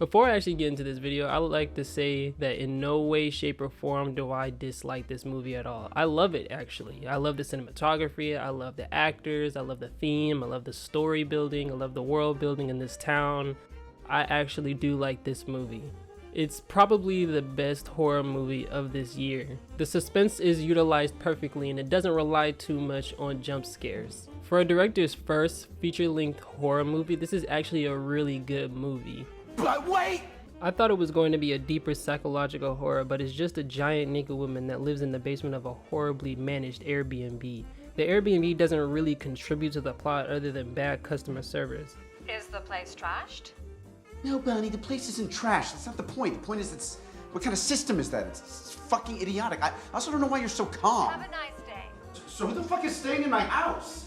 Before I actually get into this video, I would like to say that in no way, shape, or form do I dislike this movie at all. I love it, actually. I love the cinematography, I love the actors, I love the theme, I love the story building, I love the world building in this town. I actually do like this movie. It's probably the best horror movie of this year. The suspense is utilized perfectly and it doesn't rely too much on jump scares. For a director's first feature-length horror movie, this is actually a really good movie. But wait! I thought it was going to be a deeper psychological horror, but it's just a giant naked woman that lives in the basement of a horribly managed Airbnb. The Airbnb doesn't really contribute to the plot other than bad customer service. Is the place trashed? No, Bonnie, the place isn't trash. That's not the point. The point is, what kind of system is that? It's fucking idiotic. I also don't know why you're so calm. Have a nice day. So who the fuck is staying in my house?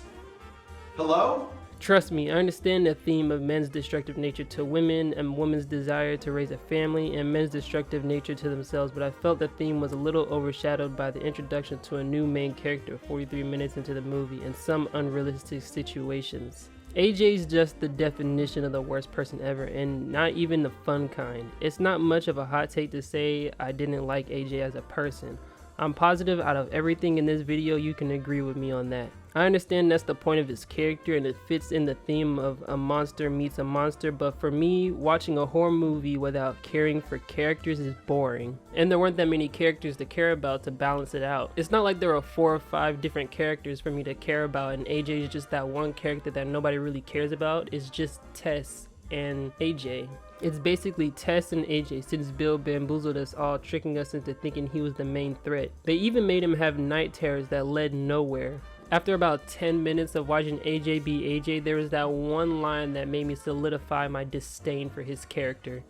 Hello? Trust me, I understand the theme of men's destructive nature to women and women's desire to raise a family and men's destructive nature to themselves, but I felt the theme was a little overshadowed by the introduction to a new main character 43 minutes into the movie and some unrealistic situations. AJ's just the definition of the worst person ever, and not even the fun kind. It's not much of a hot take to say I didn't like AJ as a person. I'm positive out of everything in this video you can agree with me on that. I understand that's the point of his character and it fits in the theme of a monster meets a monster, but for me, watching a horror movie without caring for characters is boring. And there weren't that many characters to care about to balance it out. It's not like there are 4 or 5 different characters for me to care about and AJ is just that one character that nobody really cares about. It's just Tess and AJ. It's basically Tess and AJ since Bill bamboozled us all, tricking us into thinking he was the main threat. They even made him have night terrors that led nowhere. After about 10 minutes of watching AJ be AJ, there was that one line that made me solidify my disdain for his character.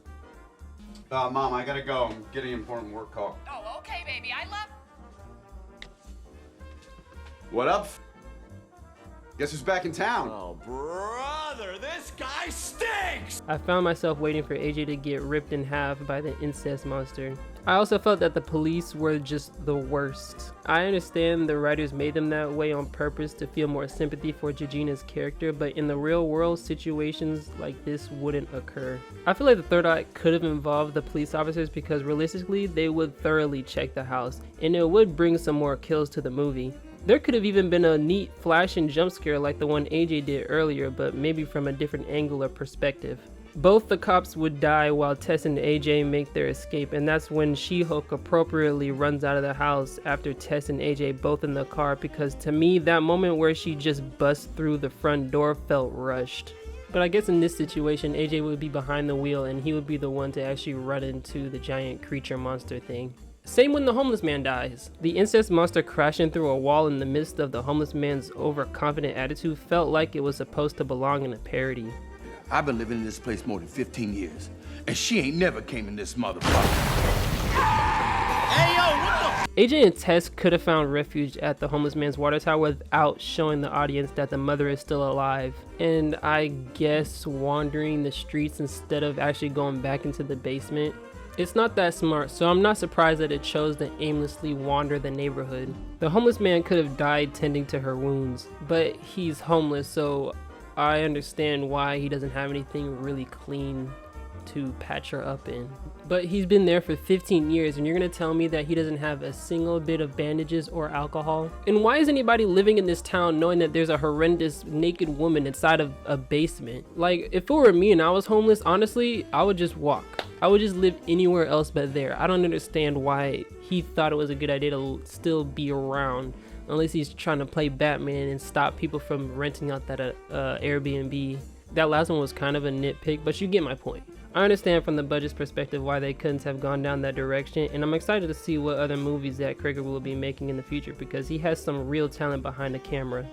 Mom, I gotta go. I'm getting an important work call. Oh, okay, baby. I love... What up? Guess who's back in town? Oh, brother, this guy stinks! I found myself waiting for AJ to get ripped in half by the incest monster. I also felt that the police were just the worst. I understand the writers made them that way on purpose to feel more sympathy for Georgina's character, but in the real world, situations like this wouldn't occur. I feel like the third act could have involved the police officers because realistically, they would thoroughly check the house, and it would bring some more kills to the movie. There could have even been a neat flash and jump scare like the one AJ did earlier, but maybe from a different angle or perspective. Both the cops would die while Tess and AJ make their escape, and that's when She-Hulk appropriately runs out of the house after Tess and AJ both in the car, because to me that moment where she just busts through the front door felt rushed. But I guess in this situation AJ would be behind the wheel and he would be the one to actually run into the giant creature monster thing. Same when the homeless man dies. The incest monster crashing through a wall in the midst of the homeless man's overconfident attitude felt like it was supposed to belong in a parody. I've been living in this place more than 15 years, and she ain't never came in this motherfucker. Hey, yo, what the? AJ and Tess could have found refuge at the homeless man's water tower without showing the audience that the mother is still alive. And I guess wandering the streets instead of actually going back into the basement. It's not that smart, so I'm not surprised that it chose to aimlessly wander the neighborhood. The homeless man could have died tending to her wounds, but he's homeless, so I understand why he doesn't have anything really clean to patch her up in. But he's been there for 15 years and you're gonna tell me that he doesn't have a single bit of bandages or alcohol? And why is anybody living in this town knowing that there's a horrendous naked woman inside of a basement? Like, if it were me and I was homeless, honestly, I would just walk. I would just live anywhere else but there. I don't understand why he thought it was a good idea to still be around, unless he's trying to play Batman and stop people from renting out that Airbnb. That last one was kind of a nitpick, but you get my point. I understand from the budget's perspective why they couldn't have gone down that direction, and I'm excited to see what other movies that Krieger will be making in the future because he has some real talent behind the camera.